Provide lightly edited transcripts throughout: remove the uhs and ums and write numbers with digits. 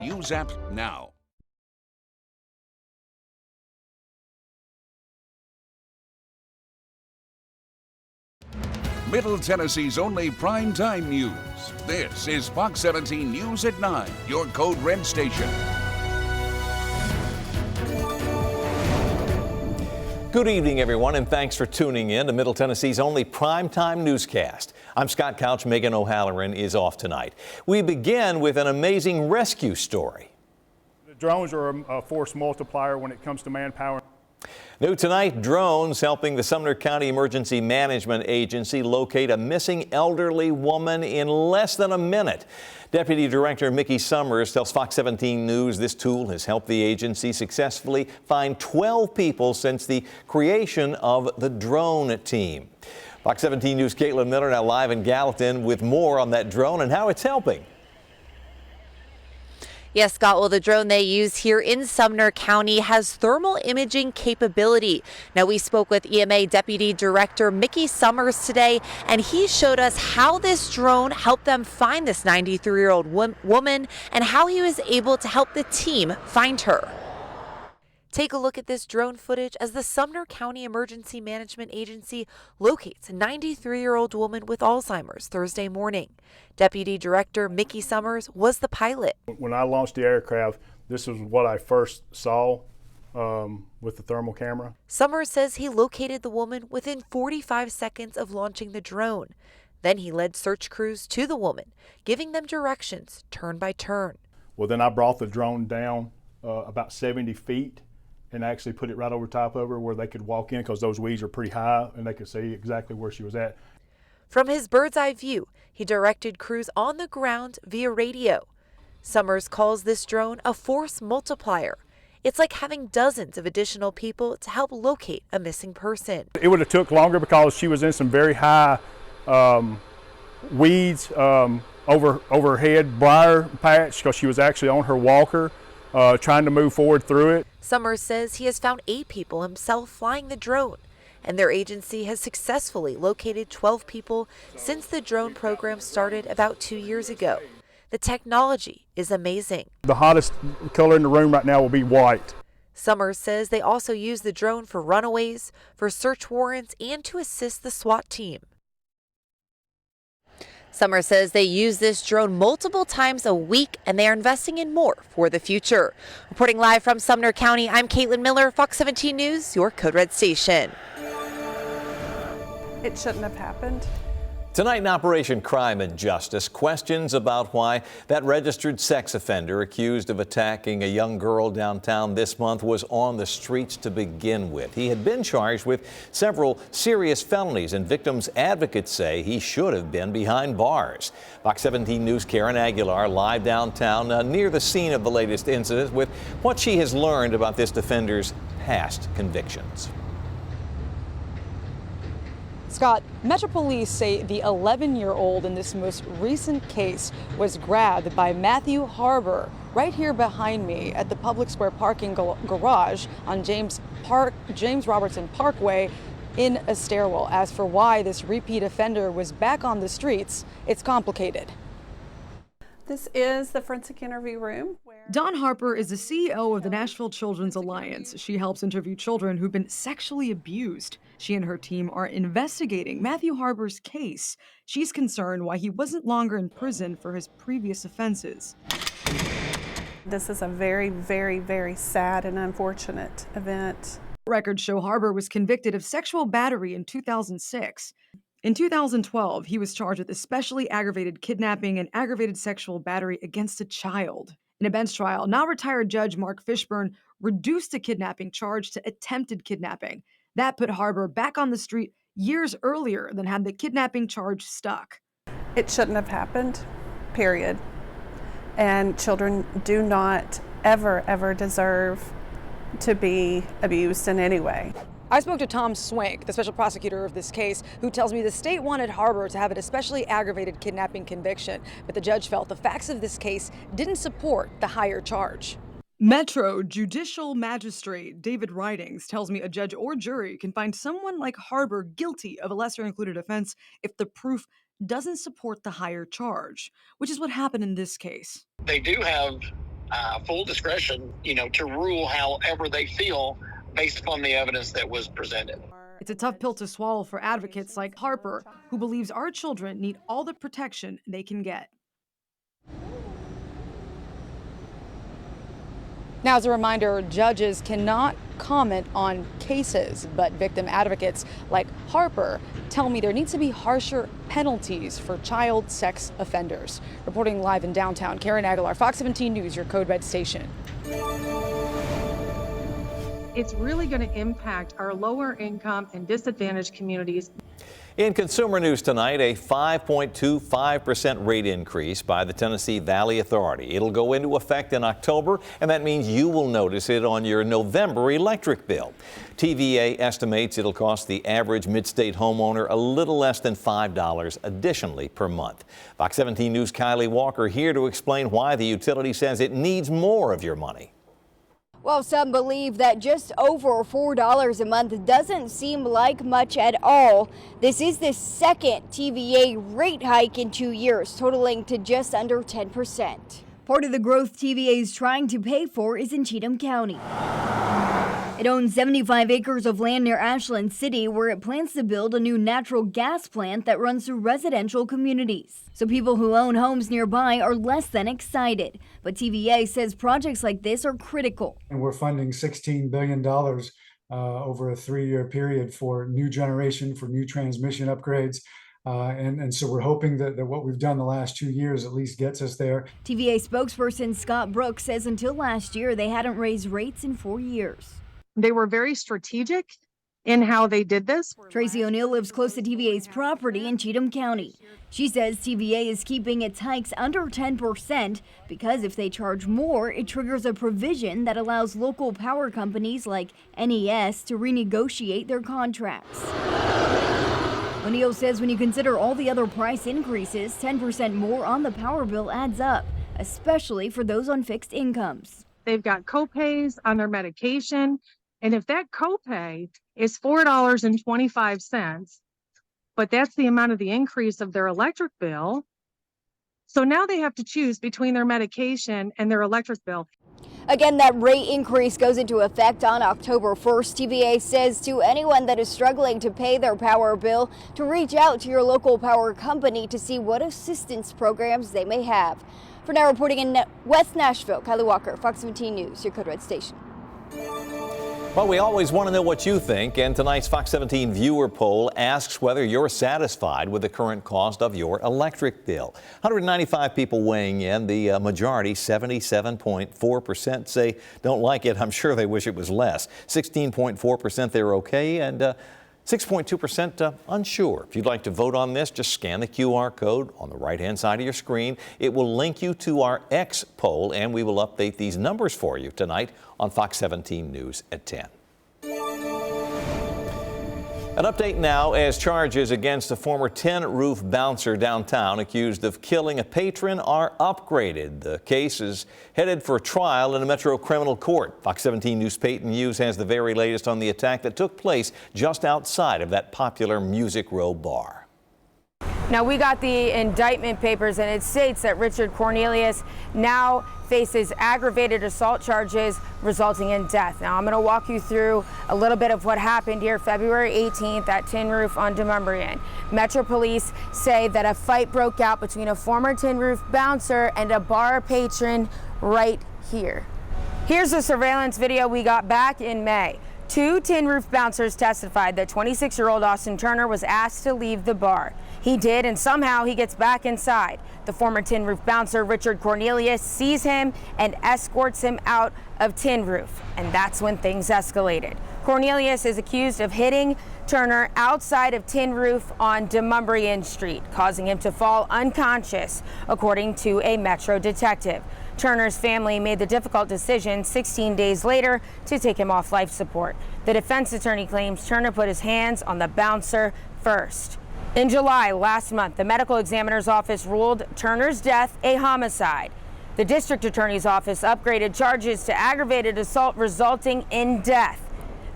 News app now. Middle Tennessee's only primetime news. This is Fox 17 News at 9, your Code Red station. Good evening, everyone, and thanks for tuning in to Middle Tennessee's only primetime newscast. I'm Scott Couch. Megan O'Halloran is off tonight. We begin with an amazing rescue story. The drones are a force multiplier when it comes to manpower. New tonight, drones helping the Sumner County Emergency Management Agency locate a missing elderly woman in less than a minute. Deputy Director Mickey Summers tells Fox 17 News this tool has helped the agency successfully find 12 people since the creation of the drone team. Fox 17 News' Caitlin Miller now live in Gallatin with more on that drone and how it's helping. Yes, Scott, well, the drone they use here in Sumner County has thermal imaging capability. Now, we spoke with EMA Deputy Director Mickey Summers today, and he showed us how this drone helped them find this 93-year-old woman and how he was able to help the team find her. Take a look at this drone footage as the Sumner County Emergency Management Agency locates a 93-year-old woman with Alzheimer's Thursday morning. Deputy Director Mickey Summers was the pilot. When I launched the aircraft, this was what I first saw with the thermal camera. Summers says he located the woman within 45 seconds of launching the drone. Then he led search crews to the woman, giving them directions turn by turn. Well, then I brought the drone down about 70 feet. And actually put it right over top of her where they could walk in because those weeds are pretty high and they could see exactly where she was at. From his bird's eye view, he directed crews on the ground via radio. Summers calls this drone a force multiplier. It's like having dozens of additional people to help locate a missing person. It would have took longer because she was in some very high weeds over her head, briar patch, because she was actually on her walker trying to move forward through it. Summers says he has found 8 people himself flying the drone, and their agency has successfully located 12 people since the drone program started about 2 years ago. The technology is amazing. The hottest color in the room right now will be white. Summers says they also use the drone for runaways, for search warrants, and to assist the SWAT team. Summers says they use this drone multiple times a week, and they are investing in more for the future. Reporting live from Sumner County, I'm Caitlin Miller, Fox 17 News, your Code Red station. It shouldn't have happened. Tonight in Operation Crime and Justice, questions about why that registered sex offender accused of attacking a young girl downtown this month was on the streets to begin with. He had been charged with several serious felonies, and victims' advocates say he should have been behind bars. Fox 17 News' Karen Aguilar live downtown near the scene of the latest incident with what she has learned about this defender's past convictions. Scott, Metro Police say the 11-year-old in this most recent case was grabbed by Matthew Harbor right here behind me at the Public Square parking garage on James Robertson Parkway in a stairwell. As for why this repeat offender was back on the streets, it's complicated. This is the forensic interview room. Dawn Harper is the CEO of the Nashville Children's Alliance. She helps interview children who've been sexually abused. She and her team are investigating Matthew Harper's case. She's concerned why he wasn't longer in prison for his previous offenses. This is a very, very, very sad and unfortunate event. Records show Harper was convicted of sexual battery in 2006. In 2012, he was charged with especially aggravated kidnapping and aggravated sexual battery against a child. In a bench trial, now retired Judge Mark Fishburne reduced the kidnapping charge to attempted kidnapping. That put Harper back on the street years earlier than had the kidnapping charge stuck. It shouldn't have happened, period. And children do not ever, ever deserve to be abused in any way. I spoke to Tom Swank, the special prosecutor of this case, who tells me the state wanted Harbor to have an especially aggravated kidnapping conviction, but the judge felt the facts of this case didn't support the higher charge. Metro Judicial Magistrate David Ridings tells me a judge or jury can find someone like Harbor guilty of a lesser included offense if the proof doesn't support the higher charge, which is what happened in this case. They do have full discretion, to rule however they feel based upon the evidence that was presented. It's a tough pill to swallow for advocates like Harper, who believes our children need all the protection they can get. Now, as a reminder, judges cannot comment on cases, but victim advocates like Harper tell me there needs to be harsher penalties for child sex offenders. Reporting live in downtown, Karen Aguilar, Fox 17 News, your Code Red station. It's really going to impact our lower income and disadvantaged communities. In consumer news tonight, a 5.25% rate increase by the Tennessee Valley Authority. It'll go into effect in October, and that means you will notice it on your November electric bill. TVA estimates it'll cost the average mid-state homeowner a little less than $5 additionally per month. Fox 17 News' Kylie Walker here to explain why the utility says it needs more of your money. Well, some believe that just over $4 a month doesn't seem like much at all. This is the second TVA rate hike in 2 years, totaling to just under 10%. Part of the growth TVA is trying to pay for is in Cheatham County. It owns 75 acres of land near Ashland City, where it plans to build a new natural gas plant that runs through residential communities. So people who own homes nearby are less than excited. But TVA says projects like this are critical. And we're funding $16 billion over a 3-year period for new generation, for new transmission upgrades. And so we're hoping that what we've done the last 2 years at least gets us there. TVA spokesperson Scott Brooks says until last year, they hadn't raised rates in 4 years. They were very strategic in how they did this. Tracy O'Neill lives close to TVA's property in Cheatham County. She says TVA is keeping its hikes under 10% because if they charge more, it triggers a provision that allows local power companies like NES to renegotiate their contracts. O'Neill says when you consider all the other price increases, 10% more on the power bill adds up, especially for those on fixed incomes. They've got copays on their medication. And if that copay is $4.25, but that's the amount of the increase of their electric bill, so now they have to choose between their medication and their electric bill. Again, that rate increase goes into effect on October 1st. TVA says to anyone that is struggling to pay their power bill to reach out to your local power company to see what assistance programs they may have. For now, reporting in West Nashville, Kylie Walker, Fox 17 News, your Code Red station. Well, we always want to know what you think, and tonight's Fox 17 viewer poll asks whether you're satisfied with the current cost of your electric bill. 195 people weighing in. The majority, 77.4%, say don't like it. I'm sure they wish it was less. 16.4% they're okay, and 6.2% unsure. If you'd like to vote on this, just scan the QR code on the right-hand side of your screen. It will link you to our X poll, and we will update these numbers for you tonight on Fox 17 News at 10. An update now as charges against a former tin roof bouncer downtown accused of killing a patron are upgraded. The case is headed for trial in a Metro criminal court. Fox 17 News' Peyton Hughes has the very latest on the attack that took place just outside of that popular Music Row bar. Now, we got the indictment papers, and it states that Richard Cornelius now faces aggravated assault charges resulting in death. Now, I'm going to walk you through a little bit of what happened here February 18th at Tin Roof on Demumbrian. Metro Police say that a fight broke out between a former Tin Roof bouncer and a bar patron right here. Here's the surveillance video we got back in May. 2 Tin Roof bouncers testified that 26-year-old Austin Turner was asked to leave the bar. He did, and somehow he gets back inside. The former Tin Roof bouncer, Richard Cornelius, sees him and escorts him out of Tin Roof, and that's when things escalated. Cornelius is accused of hitting Turner outside of Tin Roof on Demumbrian Street, causing him to fall unconscious, according to a Metro detective. Turner's family made the difficult decision 16 days later to take him off life support. The defense attorney claims Turner put his hands on the bouncer first. In July last month, the medical examiner's office ruled Turner's death a homicide. The district attorney's office upgraded charges to aggravated assault resulting in death.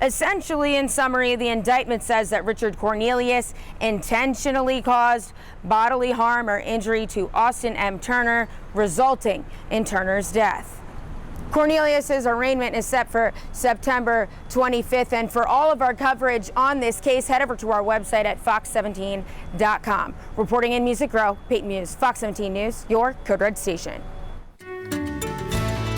Essentially, in summary, the indictment says that Richard Cornelius intentionally caused bodily harm or injury to Austin M. Turner, resulting in Turner's death. Cornelius's arraignment is set for September 25th. And for all of our coverage on this case, head over to our website at fox17.com. Reporting in Music Row, Peyton Muse, Fox 17 News, your Code Red station.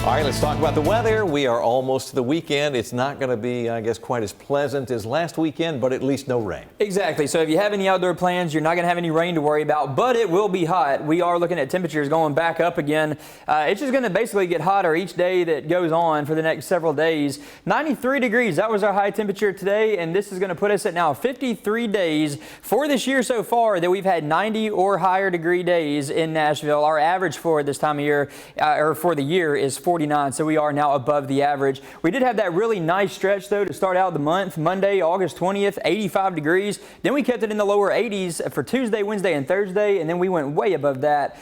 All right, let's talk about the weather. We are almost to the weekend. It's not going to be, I guess, quite as pleasant as last weekend, but at least no rain. Exactly. So if you have any outdoor plans, you're not going to have any rain to worry about, but it will be hot. We are looking at temperatures going back up again. It's just going to basically get hotter each day that goes on for the next several days. 93 degrees, that was our high temperature today, and this is going to put us at now 53 days for this year so far that we've had 90 or higher degree days in Nashville. Our average for this time of year, or for the year, is 49, so we are now above the average. We did have that really nice stretch though to start out the month. Monday, August 20th, 85 degrees. Then we kept it in the lower 80s for Tuesday, Wednesday, and Thursday, and then we went way above that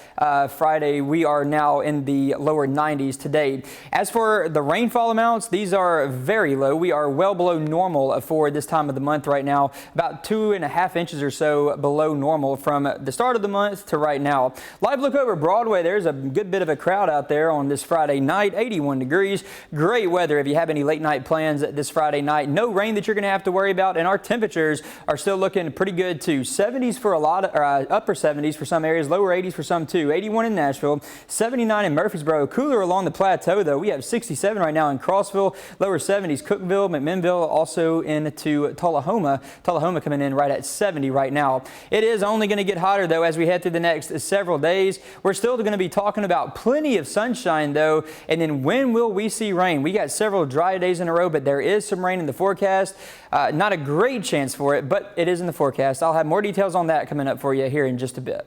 Friday. We are now in the lower 90s today. As for the rainfall amounts, these are very low. We are well below normal for this time of the month right now, about 2.5 inches or so below normal from the start of the month to right now. Live look over Broadway. There's a good bit of a crowd out there on this Friday night. 81 degrees. Great weather if you have any late night plans this Friday night. No rain that you're going to have to worry about, and our temperatures are still looking pretty good too. 70s for a lot of, upper 70s for some areas, lower 80s for some too. 81 in Nashville, 79 in Murfreesboro. Cooler along the plateau though. We have 67 right now in Clarksville, lower 70s Cookeville, McMinnville, also into Tullahoma. Tullahoma coming in right at 70 right now. It is only going to get hotter though as we head through the next several days. We're still going to be talking about plenty of sunshine though. And then when will we see rain? We got several dry days in a row, but there is some rain in the forecast. Not a great chance for it, but it is in the forecast. I'll have more details on that coming up for you here in just a bit.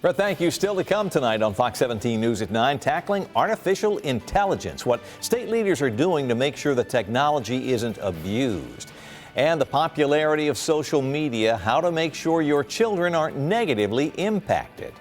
Brett, thank you. Still to come tonight on Fox 17 News at 9, tackling artificial intelligence, what state leaders are doing to make sure the technology isn't abused. And the popularity of social media, how to make sure your children aren't negatively impacted.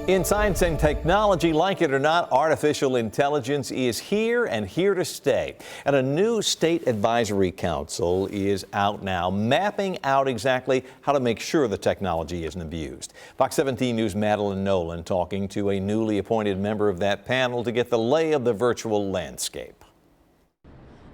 In science and technology, like it or not, artificial intelligence is here and here to stay. And a new state advisory council is out now, mapping out exactly how to make sure the technology isn't abused. Fox 17 News' Madeline Nolan talking to a newly appointed member of that panel to get the lay of the virtual landscape.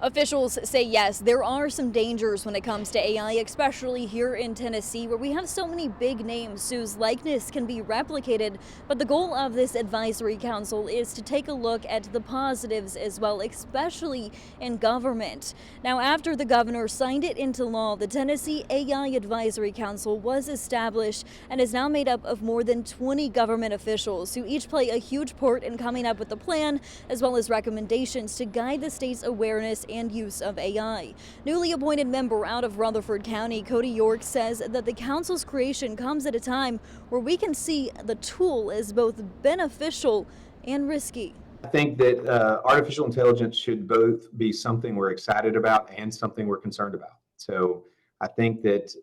Officials say yes, there are some dangers when it comes to AI, especially here in Tennessee, where we have so many big names whose likeness can be replicated. But the goal of this advisory council is to take a look at the positives as well, especially in government. Now, after the governor signed it into law, the Tennessee AI Advisory Council was established and is now made up of more than 20 government officials who each play a huge part in coming up with a plan as well as recommendations to guide the state's awareness and use of AI. Newly appointed member out of Rutherford County, Cody York, says that the council's creation comes at a time where we can see the tool as both beneficial and risky. I think that artificial intelligence should both be something we're excited about and something we're concerned about. So I think that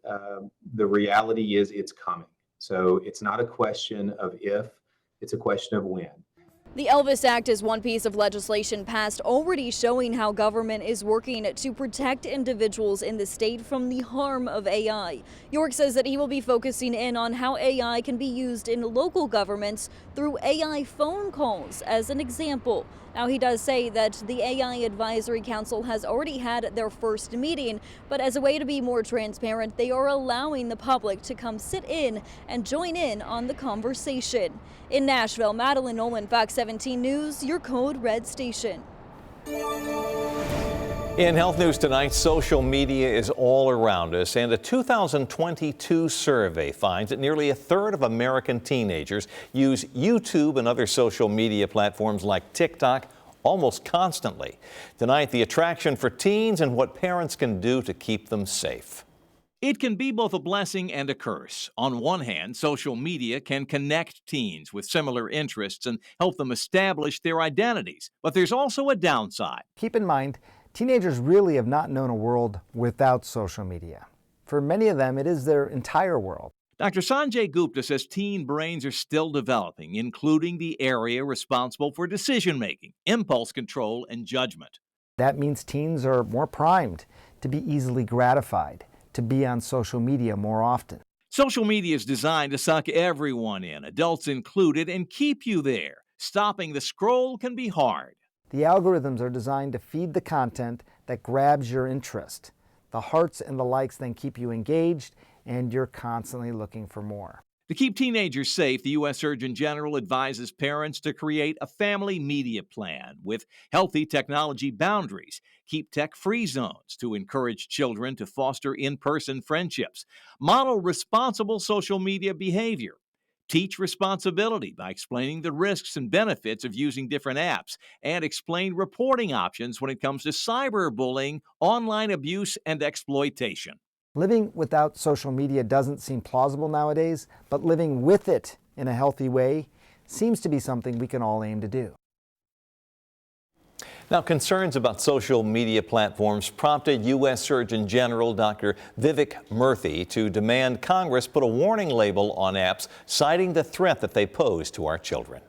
the reality is it's coming. So it's not a question of if, it's a question of when. The Elvis Act is one piece of legislation passed already showing how government is working to protect individuals in the state from the harm of AI. York says that he will be focusing in on how AI can be used in local governments through AI phone calls as an example. Now, he does say that the AI Advisory Council has already had their first meeting, but as a way to be more transparent, they are allowing the public to come sit in and join in on the conversation. In Nashville, Madeline Nolan, Fox 17 News, your Code Red station. In health news tonight, social media is all around us, and a 2022 survey finds that nearly a third of American teenagers use YouTube and other social media platforms like TikTok almost constantly. Tonight, the attraction for teens and what parents can do to keep them safe. It can be both a blessing and a curse. On one hand, social media can connect teens with similar interests and help them establish their identities. But there's also a downside. Keep in mind, teenagers really have not known a world without social media. For many of them, it is their entire world. Dr. Sanjay Gupta says teen brains are still developing, including the area responsible for decision-making, impulse control, and judgment. That means teens are more primed to be easily gratified, to be on social media more often. Social media is designed to suck everyone in, adults included, and keep you there. Stopping the scroll can be hard. The algorithms are designed to feed the content that grabs your interest. The hearts and the likes then keep you engaged, and you're constantly looking for more. To keep teenagers safe, the U.S. Surgeon General advises parents to create a family media plan with healthy technology boundaries, keep tech-free zones to encourage children to foster in-person friendships, model responsible social media behavior, teach responsibility by explaining the risks and benefits of using different apps, and explain reporting options when it comes to cyberbullying, online abuse, and exploitation. Living without social media doesn't seem plausible nowadays, but living with it in a healthy way seems to be something we can all aim to do. Now, concerns about social media platforms prompted U.S. Surgeon General Dr. Vivek Murthy to demand Congress put a warning label on apps citing the threat that they pose to our children.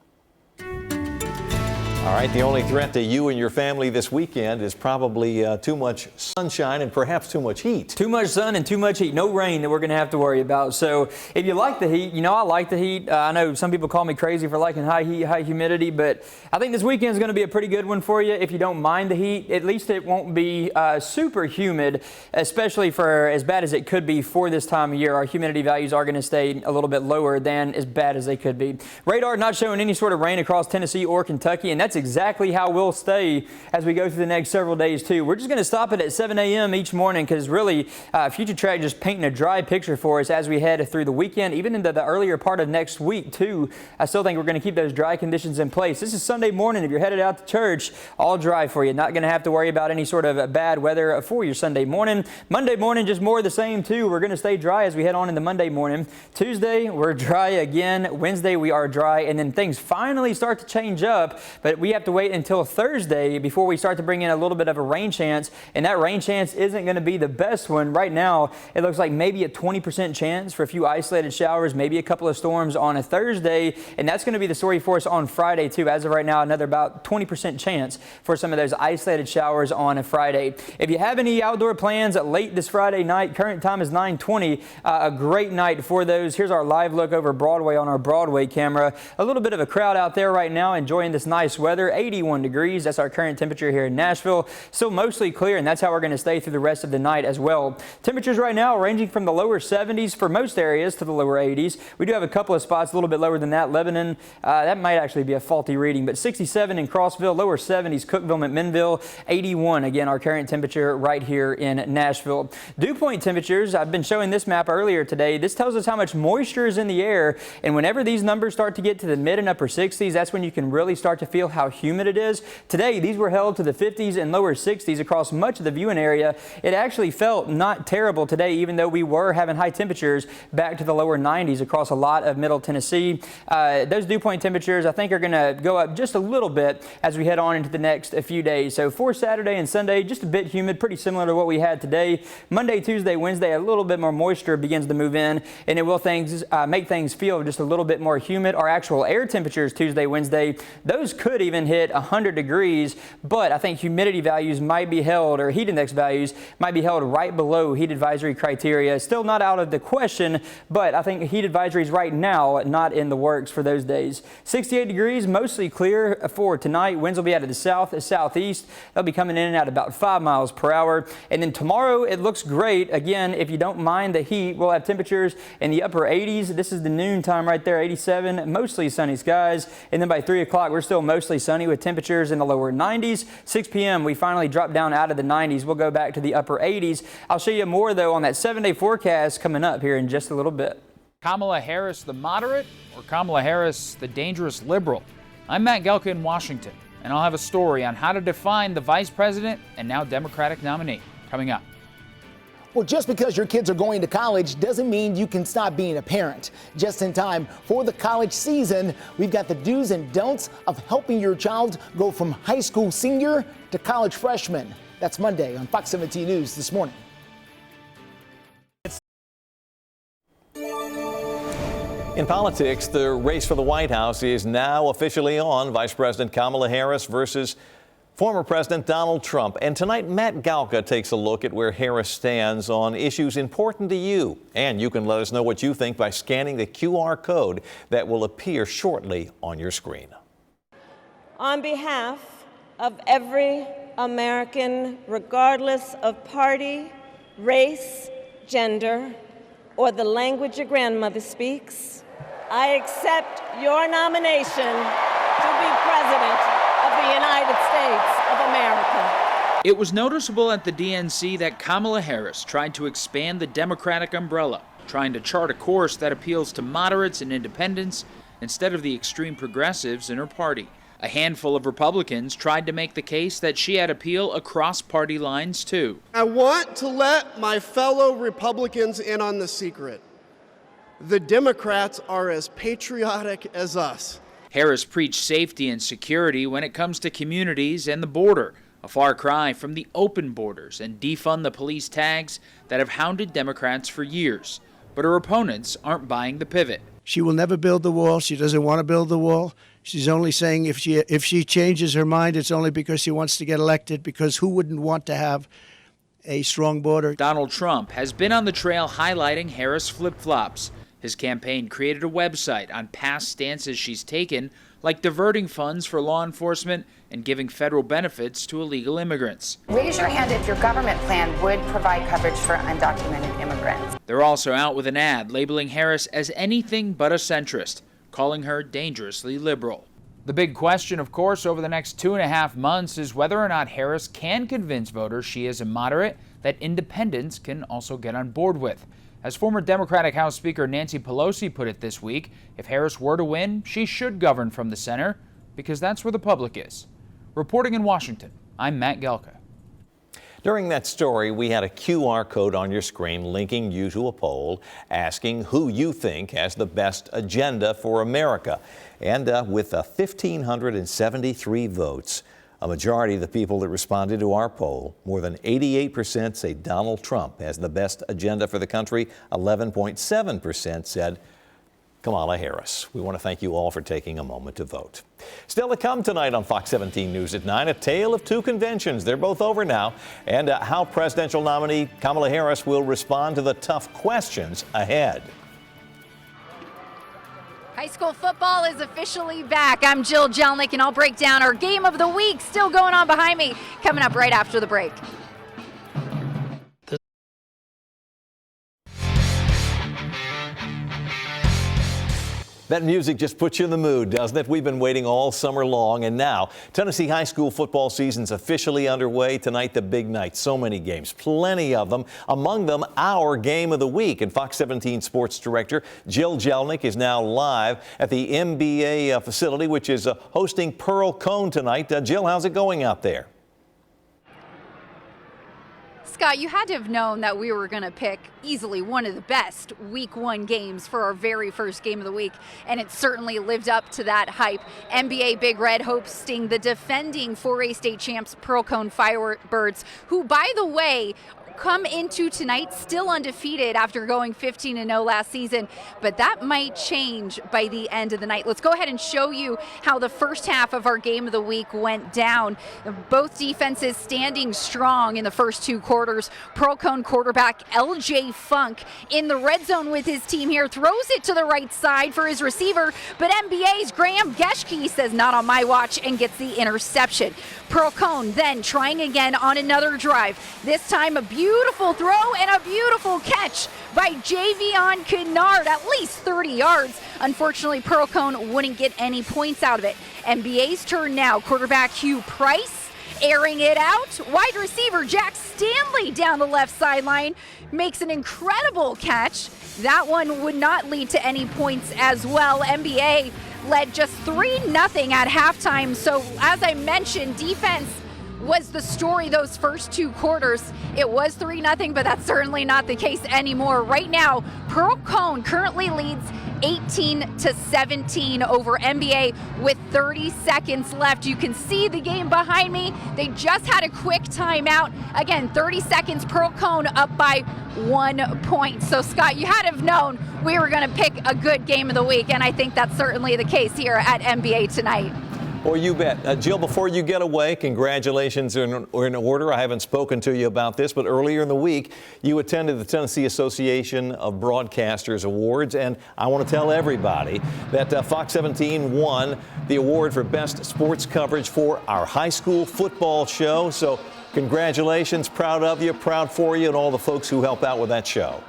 All right, the only threat to you and your family this weekend is probably too much sunshine and perhaps too much heat. Too much sun and too much heat. No rain that we're going to have to worry about. So if you like the heat, you know I like the heat. I know some people call me crazy for liking high heat, high humidity, but I think this weekend is going to be a pretty good one for you. If you don't mind the heat, at least it won't be super humid, especially for as bad as it could be for this time of year. Our humidity values are going to stay a little bit lower than as bad as they could be. Radar not showing any sort of rain across Tennessee or Kentucky, and that's exactly how we'll stay as we go through the next several days too. We're just going to stop it at 7 a.m. each morning because really Future Track just painting a dry picture for us as we head through the weekend, even into the earlier part of next week too. I still think we're going to keep those dry conditions in place. This is Sunday morning. If you're headed out to church, all dry for you. Not going to have to worry about any sort of bad weather for your Sunday morning. Monday morning, just more of the same too. We're going to stay dry as we head on into Monday morning. Tuesday, we're dry again. Wednesday, we are dry, and then things finally start to change up, but we have to wait until Thursday before we start to bring in a little bit of a rain chance, and that rain chance isn't going to be the best one. Right now, it looks like maybe a 20% chance for a few isolated showers, maybe a couple of storms on a Thursday, and that's going to be the story for us on Friday too. As of right now, another about 20% chance for some of those isolated showers on a Friday. If you have any outdoor plans late this Friday night, current time is 9:20, a great night for those. Here's our live look over Broadway on our Broadway camera. A little bit of a crowd out there right now enjoying this nice weather. 81 degrees. That's our current temperature here in Nashville. Still mostly clear, and that's how we're going to stay through the rest of the night as well. Temperatures right now ranging from the lower 70s for most areas to the lower 80s. We do have a couple of spots a little bit lower than that. Lebanon, that might actually be a faulty reading, but 67 in Crossville, lower 70s, Cookeville, McMinnville, 81. Again, our current temperature right here in Nashville. Dew point temperatures, I've been showing this map earlier today. This tells us how much moisture is in the air, and whenever these numbers start to get to the mid and upper 60s, that's when you can really start to feel how humid it is. Today, these were held to the 50s and lower 60s across much of the viewing area. It actually felt not terrible today, even though we were having high temperatures back to the lower 90s across a lot of Middle Tennessee. Those dew point temperatures, I think, are going to go up just a little bit as we head on into the next few days. So for Saturday and Sunday, just a bit humid, pretty similar to what we had today. Monday, Tuesday, Wednesday, a little bit more moisture begins to move in, and it will make things feel just a little bit more humid. Our actual air temperatures Tuesday, Wednesday, those could even hit 100 degrees, but I think humidity values might be held, or heat index values might be held right below heat advisory criteria. Still not out of the question, but I think heat advisories right now not in the works for those days. 68 degrees, mostly clear for tonight. Winds will be out of the south, southeast. They'll be coming in and out about 5 miles per hour. And then tomorrow it looks great. Again, if you don't mind the heat, we'll have temperatures in the upper 80s. This is the noon time right there, 87, mostly sunny skies. And then by 3 o'clock, we're still mostly sunny with temperatures in the lower 90s. 6 p.m. we finally drop down out of the 90s. We'll go back to the upper 80s. I'll show you more though on that 7-day forecast coming up here in just a little bit. Kamala Harris the moderate or Kamala Harris the dangerous liberal? I'm Matt Gelka in Washington, and I'll have a story on how to define the vice president and now Democratic nominee coming up. Well, just because your kids are going to college doesn't mean you can stop being a parent. Just in time for the college season, we've got the do's and don'ts of helping your child go from high school senior to college freshman. That's Monday on Fox 17 News this morning. In politics, the race for the White House is now officially on. Vice President Kamala Harris versus Former President Donald Trump. And tonight, Matt Galka takes a look at where Harris stands on issues important to you. And you can let us know what you think by scanning the QR code that will appear shortly on your screen. On behalf of every American, regardless of party, race, gender, or the language your grandmother speaks, I accept your nomination to be President of the United States of America. It was noticeable at the DNC that Kamala Harris tried to expand the Democratic umbrella, trying to chart a course that appeals to moderates and independents instead of the extreme progressives in her party. A handful of Republicans tried to make the case that she had appeal across party lines, too. I want to let my fellow Republicans in on the secret. The Democrats are as patriotic as us. Harris preached safety and security when it comes to communities and the border, a far cry from the open borders and defund the police tags that have hounded Democrats for years. But her opponents aren't buying the pivot. She will never build the wall. She doesn't want to build the wall. She's only saying if she changes her mind, it's only because she wants to get elected, because who wouldn't want to have a strong border? Donald Trump has been on the trail highlighting Harris flip-flops. His campaign created a website on past stances she's taken, like diverting funds for law enforcement and giving federal benefits to illegal immigrants. Raise your hand if your government plan would provide coverage for undocumented immigrants. They're also out with an ad labeling Harris as anything but a centrist, calling her dangerously liberal. The big question, of course, over the next 2.5 months is whether or not Harris can convince voters she is a moderate that independents can also get on board with. As former Democratic House Speaker Nancy Pelosi put it this week, if Harris were to win, she should govern from the center, because that's where the public is. Reporting in Washington, I'm Matt Galka. During that story, we had a QR code on your screen linking you to a poll asking who you think has the best agenda for America. And with 1,573 votes, a majority of the people that responded to our poll, more than 88% say Donald Trump has the best agenda for the country. 11.7% said Kamala Harris. We want to thank you all for taking a moment to vote. Still to come tonight on Fox 17 News at 9, a tale of two conventions. They're both over now, and how presidential nominee Kamala Harris will respond to the tough questions ahead. High school football is officially back. I'm Jill Jelnick, and I'll break down our game of the week still going on behind me, coming up right after the break. That music just puts you in the mood, doesn't it? We've been waiting all summer long, and now Tennessee high school football season's officially underway. Tonight, the big night. So many games, plenty of them. Among them, our game of the week. And Fox 17 sports director Jill Jelnick is now live at the MBA facility, which is hosting Pearl Cone tonight. Jill, how's it going out there? Scott, you had to have known that we were going to pick easily one of the best Week 1 games for our very first game of the week, and it certainly lived up to that hype. NBA Big Red hosting the defending 4A state champs Pearl Cone Firebirds, who, by the way, come into tonight still undefeated after going 15-0 last season, but that might change by the end of the night. Let's go ahead and show you how the first half of our game of the week went down. Both defenses standing strong in the first two quarters. Pearl Cone quarterback LJ Funk in the red zone with his team here, throws it to the right side for his receiver, but NBA's Graham Geschke says not on my watch and gets the interception. Pearl Cone then trying again on another drive. This time a beautiful throw and a beautiful catch by Javion Kennard, at least 30 yards. Unfortunately, Pearl Cone wouldn't get any points out of it. NBA's turn now. Quarterback Hugh Price airing it out. Wide receiver Jack Stanley down the left sideline makes an incredible catch. That one would not lead to any points as well. NBA led just 3-0 at halftime. So as I mentioned, defense was the story those first two quarters. It was 3-0, but that's certainly not the case anymore. Right now, Pearl Cone currently leads 18-17 over NBA with 30 seconds left. You can see the game behind me. They just had a quick timeout. Again, 30 seconds, Pearl Cone up by 1 point. So Scott, you had to have known we were going to pick a good game of the week, and I think that's certainly the case here at NBA tonight. Well, you bet. Jill, before you get away, congratulations are in order. I haven't spoken to you about this, but earlier in the week, you attended the Tennessee Association of Broadcasters Awards, and I want to tell everybody that Fox 17 won the award for Best Sports Coverage for our high school football show. So congratulations, proud of you, proud for you, and all the folks who helped out with that show.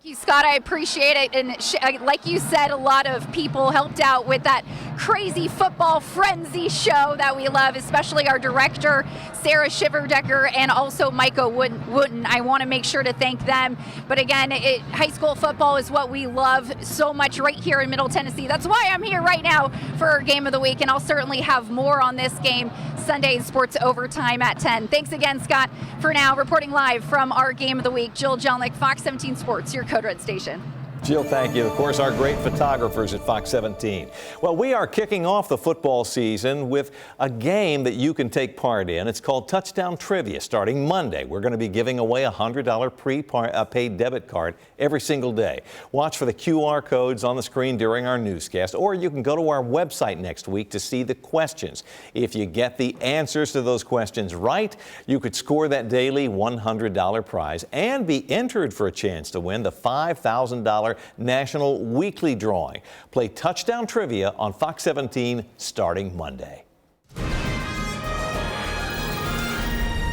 Thank you, Scott. I appreciate it. And like you said, a lot of people helped out with that crazy football frenzy show that we love, especially our director, Sarah Shiverdecker, and also Micah Wooten. I want to make sure to thank them. But again, high school football is what we love so much right here in Middle Tennessee. That's why I'm here right now for our Game of the Week, and I'll certainly have more on this game Sunday in Sports Overtime at 10. Thanks again, Scott. For now, reporting live from our Game of the Week, Jill Jelnick, Fox 17 Sports, your Code Red station. Jill, thank you. Of course, our great photographers at Fox 17. Well, we are kicking off the football season with a game that you can take part in. It's called Touchdown Trivia. Starting Monday, we're going to be giving away a $100 prepaid debit card every single day. Watch for the QR codes on the screen during our newscast, or you can go to our website next week to see the questions. If you get the answers to those questions right, you could score that daily $100 prize and be entered for a chance to win the $5,000 National Weekly Drawing. Play Touchdown Trivia on Fox 17 starting Monday.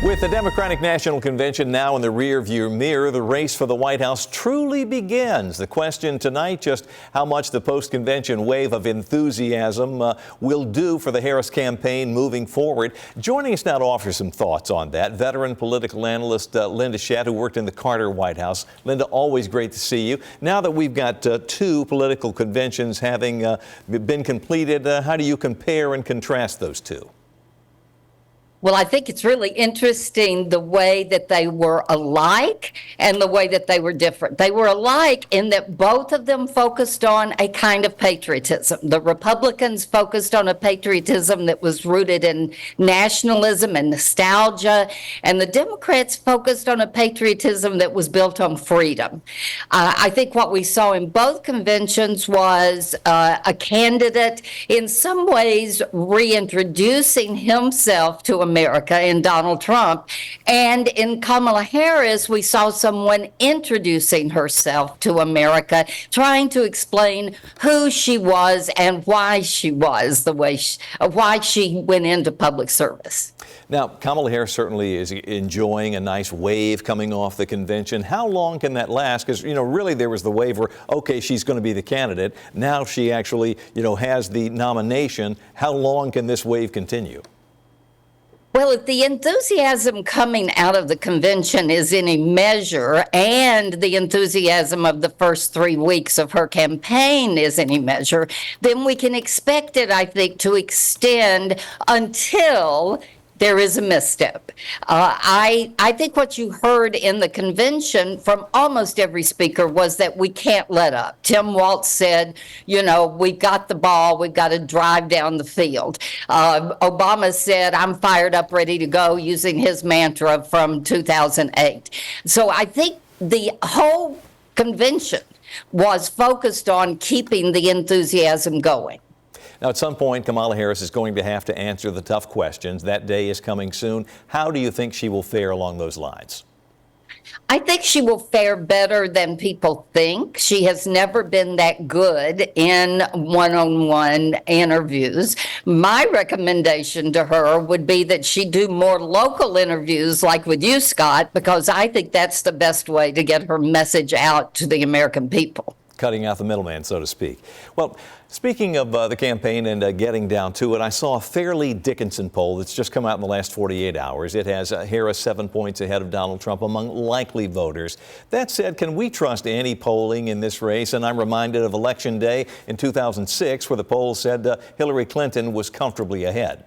With the Democratic National Convention now in the rearview mirror, the race for the White House truly begins. The question tonight, just how much the post-convention wave of enthusiasm will do for the Harris campaign moving forward. Joining us now to offer some thoughts on that, veteran political analyst Linda Shett, who worked in the Carter White House. Linda, always great to see you. Now that we've got two political conventions having been completed, how do you compare and contrast those two? Well, I think it's really interesting the way that they were alike and the way that they were different. They were alike in that both of them focused on a kind of patriotism. The Republicans focused on a patriotism that was rooted in nationalism and nostalgia, and the Democrats focused on a patriotism that was built on freedom. I think what we saw in both conventions was a candidate in some ways reintroducing himself to America in Donald Trump. And in Kamala Harris, we saw someone introducing herself to America, trying to explain who she was and why she was the way why she went into public service. Now, Kamala Harris certainly is enjoying a nice wave coming off the convention. How long can that last? Because, really there was the wave where, okay, she's going to be the candidate. Now she actually, has the nomination. How long can this wave continue? Well, if the enthusiasm coming out of the convention is any measure, and the enthusiasm of the first 3 weeks of her campaign is any measure, then we can expect it, I think, to extend until there is a misstep. I think what you heard in the convention from almost every speaker was that we can't let up. Tim Walz said, we've got the ball, we've got to drive down the field. Obama said, I'm fired up, ready to go, using his mantra from 2008. So I think the whole convention was focused on keeping the enthusiasm going. Now, at some point, Kamala Harris is going to have to answer the tough questions. That day is coming soon. How do you think she will fare along those lines? I think she will fare better than people think. She has never been that good in one-on-one interviews. My recommendation to her would be that she do more local interviews like with you, Scott, because I think that's the best way to get her message out to the American people. Cutting out the middleman, so to speak. Well, speaking of the campaign and getting down to it, I saw a Fairleigh Dickinson poll that's just come out in the last 48 hours. It has Harris 7 points ahead of Donald Trump among likely voters. That said, can we trust any polling in this race? And I'm reminded of Election Day in 2006, where the poll said Hillary Clinton was comfortably ahead.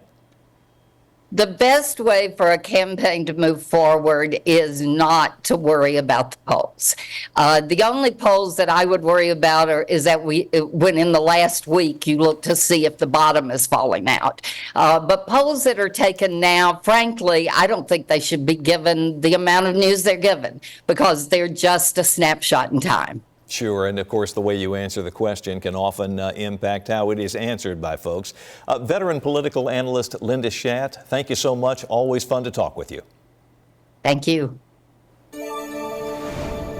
The best way for a campaign to move forward is not to worry about the polls. The only polls that I would worry about is that when in the last week you look to see if the bottom is falling out. But polls that are taken now, frankly, I don't think they should be given the amount of news they're given because they're just a snapshot in time. Sure, and of course the way you answer the question can often impact how it is answered by folks. Veteran political analyst Linda Schatt, thank you so much. Always fun to talk with you. Thank you.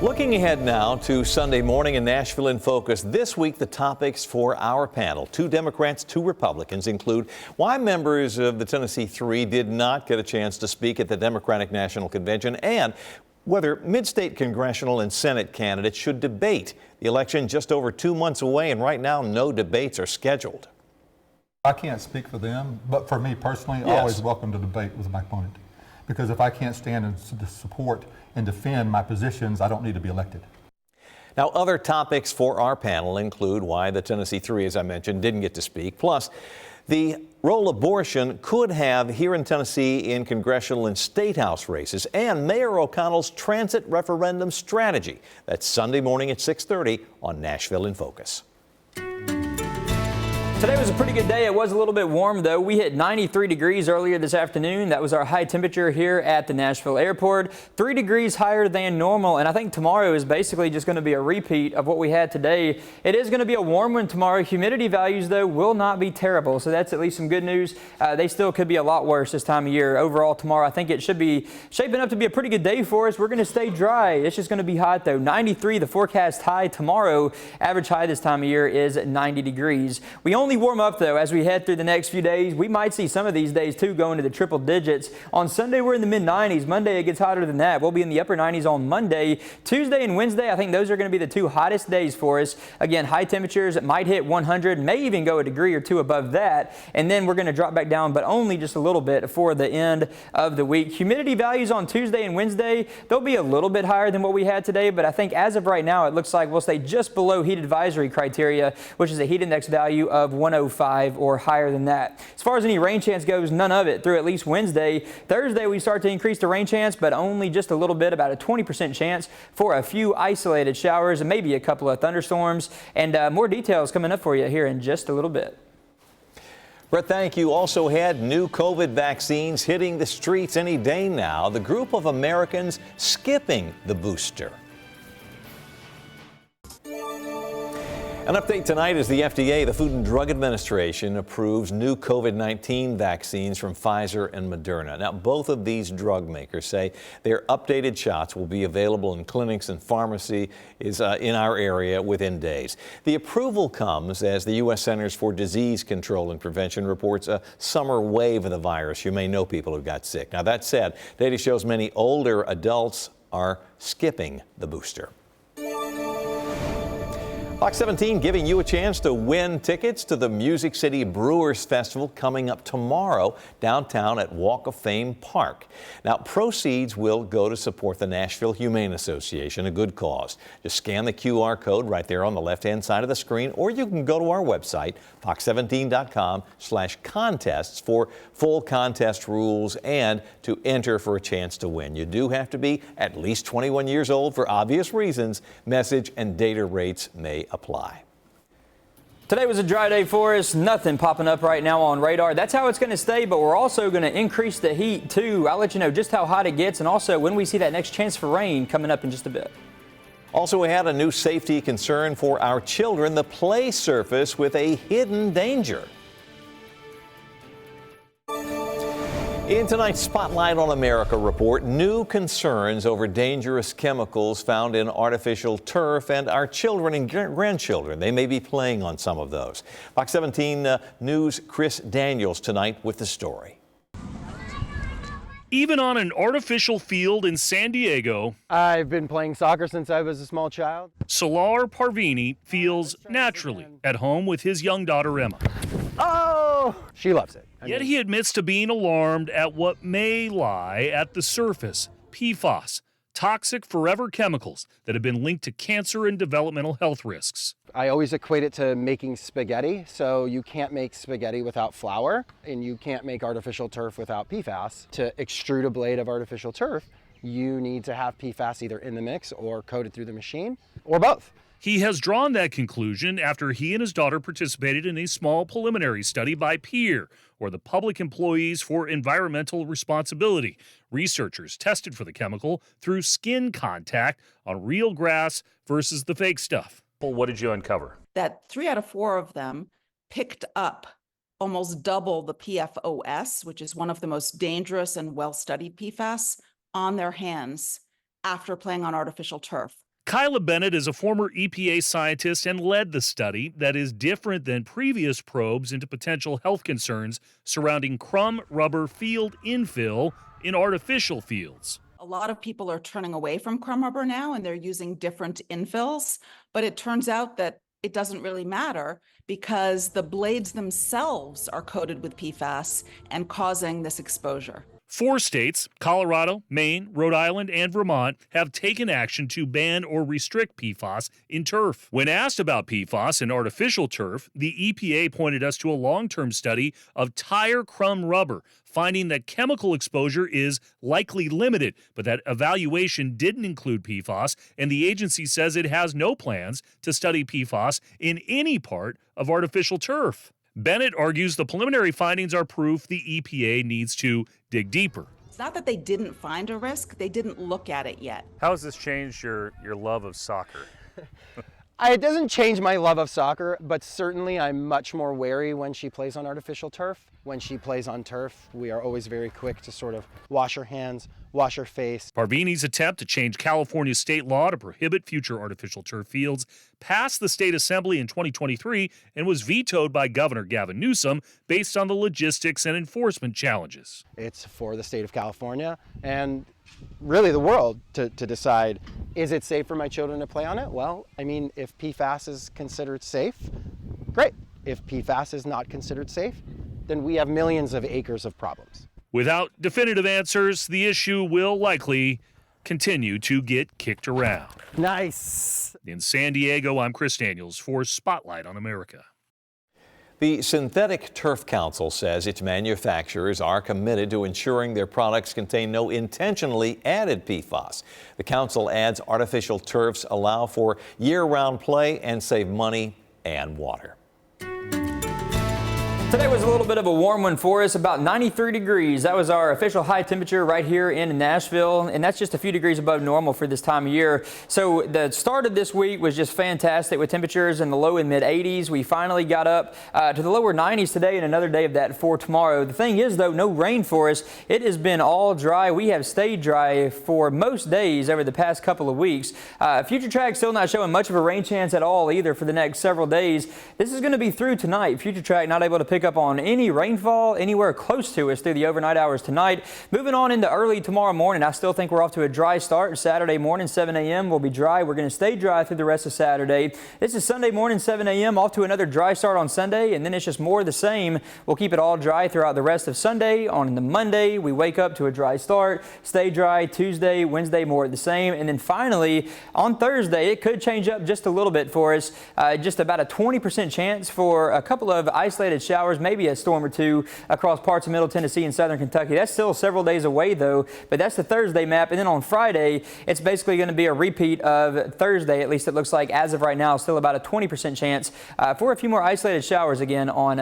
Looking ahead now to Sunday morning in Nashville in Focus. This week, the topics for our panel, 2 Democrats, 2 Republicans, include why members of the Tennessee Three did not get a chance to speak at the Democratic National Convention, and whether mid-state congressional and Senate candidates should debate. The election just over 2 months away, and right now, no debates are scheduled. I can't speak for them, but for me personally, I always welcome to debate with my opponent. Because if I can't stand and support and defend my positions, I don't need to be elected. Now, other topics for our panel include why the Tennessee Three, as I mentioned, didn't get to speak, plus the role abortion could have here in Tennessee in congressional and state house races, and Mayor O'Connell's transit referendum strategy. That's Sunday morning at 6:30 on Nashville in Focus. Today was a pretty good day. It was a little bit warm, though. We hit 93 degrees earlier this afternoon. That was our high temperature here at the Nashville airport. 3 degrees higher than normal, and I think tomorrow is basically just going to be a repeat of what we had today. It is going to be a warm one tomorrow. Humidity values, though, will not be terrible, so that's at least some good news. They still could be a lot worse this time of year. Overall, tomorrow, I think it should be shaping up to be a pretty good day for us. We're going to stay dry. It's just going to be hot, though. 93, the forecast high tomorrow. Average high this time of year is 90 degrees. We only warm up, though, as we head through the next few days. We might see some of these days, too, go into the triple digits. On Sunday, we're in the mid-90s. Monday, it gets hotter than that. We'll be in the upper 90s on Monday. Tuesday and Wednesday, I think those are going to be the 2 hottest days for us. Again, high temperatures might hit 100, may even go a degree or 2 above that. And then we're going to drop back down, but only just a little bit for the end of the week. Humidity values on Tuesday and Wednesday, they'll be a little bit higher than what we had today, but I think as of right now, it looks like we'll stay just below heat advisory criteria, which is a heat index value of 105 or higher than that. As far as any rain chance goes, none of it through at least Wednesday. Thursday, we start to increase the rain chance, but only just a little bit, about a 20% chance for a few isolated showers and maybe a couple of thunderstorms. And more details coming up for you here in just a little bit. Brett, thank you. Also had new COVID vaccines hitting the streets any day now. The group of Americans skipping the booster. An update tonight as the FDA, the Food and Drug Administration, approves new COVID-19 vaccines from Pfizer and Moderna. Now, both of these drug makers say their updated shots will be available in clinics and pharmacy in our area within days. The approval comes as the U.S. Centers for Disease Control and Prevention reports a summer wave of the virus. You may know people who got sick. Now, that said, data shows many older adults are skipping the booster. Fox 17 giving you a chance to win tickets to the Music City Brewers Festival coming up tomorrow downtown at Walk of Fame Park. Now, proceeds will go to support the Nashville Humane Association, a good cause. Just scan the QR code right there on the left-hand side of the screen, or you can go to our website, fox17.com/contests for full contest rules and to enter for a chance to win. You do have to be at least 21 years old for obvious reasons. Message and data rates may apply. Today was a dry day for us. Nothing popping up right now on radar. That's how it's going to stay, but we're also going to increase the heat too. I'll let you know just how hot it gets and also when we see that next chance for rain coming up in just a bit. Also, we had a new safety concern for our children, the play surface with a hidden danger. In tonight's Spotlight on America report, new concerns over dangerous chemicals found in artificial turf, and our children and grandchildren, they may be playing on some of those. Fox 17 News' Chris Daniels tonight with the story. Even on an artificial field in San Diego, I've been playing soccer since I was a small child. Salar Parvini feels naturally at home with his young daughter Emma. Oh, she loves it. Yet he admits to being alarmed at what may lie at the surface. PFAS, toxic forever chemicals that have been linked to cancer and developmental health risks. I always equate it to making spaghetti. So you can't make spaghetti without flour, and you can't make artificial turf without PFAS. To extrude a blade of artificial turf, you need to have PFAS either in the mix or coated through the machine, or both. He has drawn that conclusion after he and his daughter participated in a small preliminary study by PEER, or the Public Employees for Environmental Responsibility. Researchers tested for the chemical through skin contact on real grass versus the fake stuff. Well, what did you uncover? That 3 out of 4 of them picked up almost double the PFOS, which is one of the most dangerous and well-studied PFAS, on their hands after playing on artificial turf. Kyla Bennett is a former EPA scientist and led the study that is different than previous probes into potential health concerns surrounding crumb rubber field infill in artificial fields. A lot of people are turning away from crumb rubber now, and they're using different infills, but it turns out that it doesn't really matter because the blades themselves are coated with PFAS and causing this exposure. 4 states, Colorado, Maine, Rhode Island, and Vermont, have taken action to ban or restrict PFAS in turf. When asked about PFAS in artificial turf, the EPA pointed us to a long-term study of tire crumb rubber, finding that chemical exposure is likely limited, but that evaluation didn't include PFAS, and the agency says it has no plans to study PFAS in any part of artificial turf. Bennett argues the preliminary findings are proof the EPA needs to dig deeper. It's not that they didn't find a risk, they didn't look at it yet. How has this changed your love of soccer? It doesn't change my love of soccer, but certainly I'm much more wary when she plays on artificial turf. When she plays on turf, we are always very quick to sort of wash her hands, wash her face. Parvini's attempt to change California's state law to prohibit future artificial turf fields passed the state assembly in 2023 and was vetoed by Governor Gavin Newsom based on the logistics and enforcement challenges. It's for the state of California and really the world to decide, is it safe for my children to play on it? Well, I mean, if PFAS is considered safe, great. If PFAS is not considered safe, then we have millions of acres of problems. Without definitive answers, the issue will likely continue to get kicked around. Nice. In San Diego, I'm Chris Daniels for Spotlight on America. The Synthetic Turf Council says its manufacturers are committed to ensuring their products contain no intentionally added PFAS. The council adds artificial turfs allow for year-round play and save money and water. Today was a little bit of a warm one for us, about 93 degrees. That was our official high temperature right here in Nashville, and that's just a few degrees above normal for this time of year. So the start of this week was just fantastic with temperatures in the low and mid 80s. We finally got up to the lower 90s today and another day of that for tomorrow. The thing is, though, no rain for us. It has been all dry. We have stayed dry for most days over the past couple of weeks. Future Track still not showing much of a rain chance at all either for the next several days. This is going to be through tonight. Future Track not able to pick up on any rainfall anywhere close to us through the overnight hours tonight. Moving on into early tomorrow morning, I still think we're off to a dry start. Saturday morning, 7 a.m. will be dry. We're going to stay dry through the rest of Saturday. This is Sunday morning, 7 a.m. off to another dry start on Sunday, and then it's just more of the same. We'll keep it all dry throughout the rest of Sunday. On the Monday, we wake up to a dry start, stay dry. Tuesday, Wednesday, more of the same. And then finally, on Thursday, it could change up just a little bit for us. Just about a 20% chance for a couple of isolated showers, maybe a storm or two across parts of Middle Tennessee and Southern Kentucky. That's still several days away, though, but that's the Thursday map. And then on Friday, it's basically going to be a repeat of Thursday, at least it looks like as of right now. Still about a 20% chance for a few more isolated showers again on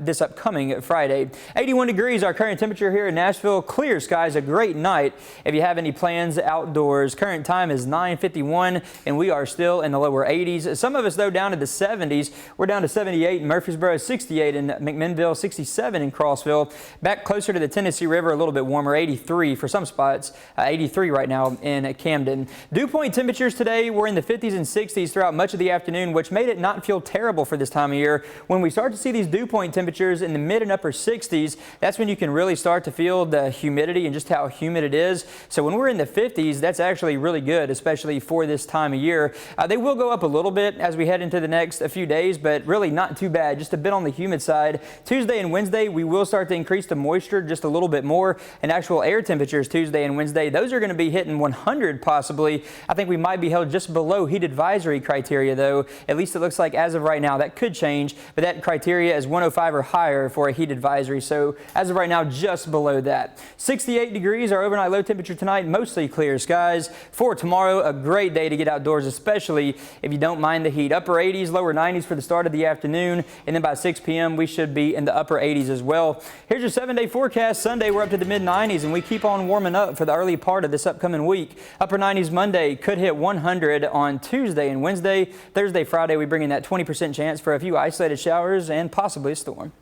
this upcoming Friday. 81 degrees, our current temperature here in Nashville. Clear skies, a great night if you have any plans outdoors. Current time is 9:51, and we are still in the lower 80s. Some of us, though, down to the 70s. We're down to 78 in Murfreesboro, 68 in McMinnville, 67 in Clarksville. Back closer to the Tennessee River, a little bit warmer, 83 for some spots, 83 right now in Camden. Dew point temperatures today were in the 50s and 60s throughout much of the afternoon, which made it not feel terrible for this time of year. When we start to see these dew point temperatures in the mid and upper 60s, that's when you can really start to feel the humidity and just how humid it is. So when we're in the 50s, that's actually really good, especially for this time of year. They will go up a little bit as we head into the next few days, but really not too bad. Just a bit on the humid side side. Tuesday and Wednesday, we will start to increase the moisture just a little bit more, and actual air temperatures Tuesday and Wednesday, those are going to be hitting 100 possibly. I think we might be held just below heat advisory criteria though. At least it looks like as of right now. That could change, but that criteria is 105 or higher for a heat advisory. So as of right now, just below that. 68 degrees, our overnight low temperature tonight, mostly clear skies. For tomorrow, a great day to get outdoors, especially if you don't mind the heat. Upper 80s, lower 90s for the start of the afternoon, and then by 6 p.m. we should be in the upper 80s as well. Here's your 7-day forecast. Sunday we're up to the mid 90s, and we keep on warming up for the early part of this upcoming week. Upper 90s Monday, could hit 100 on Tuesday and Wednesday. Thursday, Friday, we bring in that 20% chance for a few isolated showers and possibly a storm.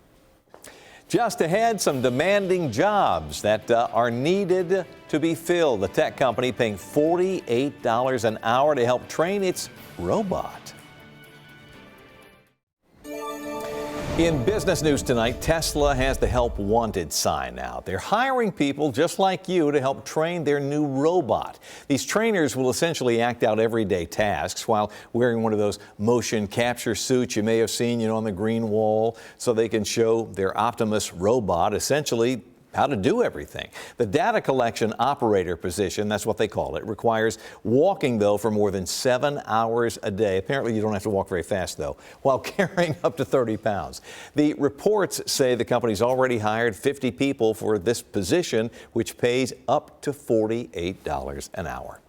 Just ahead, some demanding jobs that are needed to be filled. The tech company paying $48 an hour to help train its robot. In business news tonight, Tesla has the Help Wanted sign out. They're hiring people just like you to help train their new robot. These trainers will essentially act out everyday tasks while wearing one of those motion capture suits you may have seen, on the green wall, so they can show their Optimus robot essentially how to do everything. The data collection operator position, that's what they call it, requires walking, though, for more than 7 hours a day. Apparently, you don't have to walk very fast, though, while carrying up to 30 pounds. The reports say the company's already hired 50 people for this position, which pays up to $48 an hour.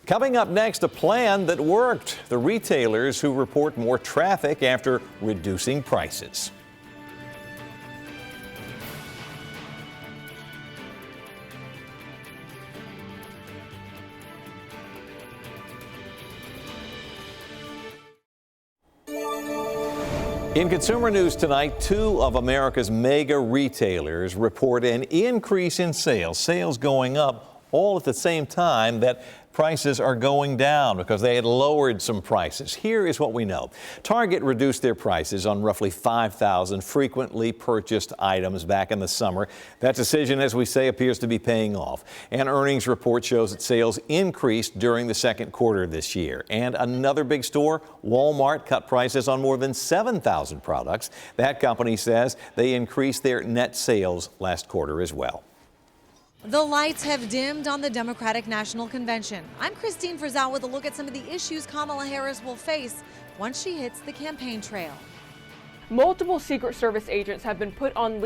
Coming up next, a plan that worked. The retailers who report more traffic after reducing prices. In consumer news tonight, 2 of America's mega retailers report an increase in sales. Sales going up all at the same time that prices are going down because they had lowered some prices. Here is what we know. Target reduced their prices on roughly 5,000 frequently purchased items back in the summer. That decision, as we say, appears to be paying off. An earnings report shows that sales increased during the second quarter this year. And another big store, Walmart, cut prices on more than 7,000 products. That company says they increased their net sales last quarter as well. The lights have dimmed on the Democratic National Convention. I'm Christine Frizzell with a look at some of the issues Kamala Harris will face once she hits the campaign trail. Multiple Secret Service agents have been put on leave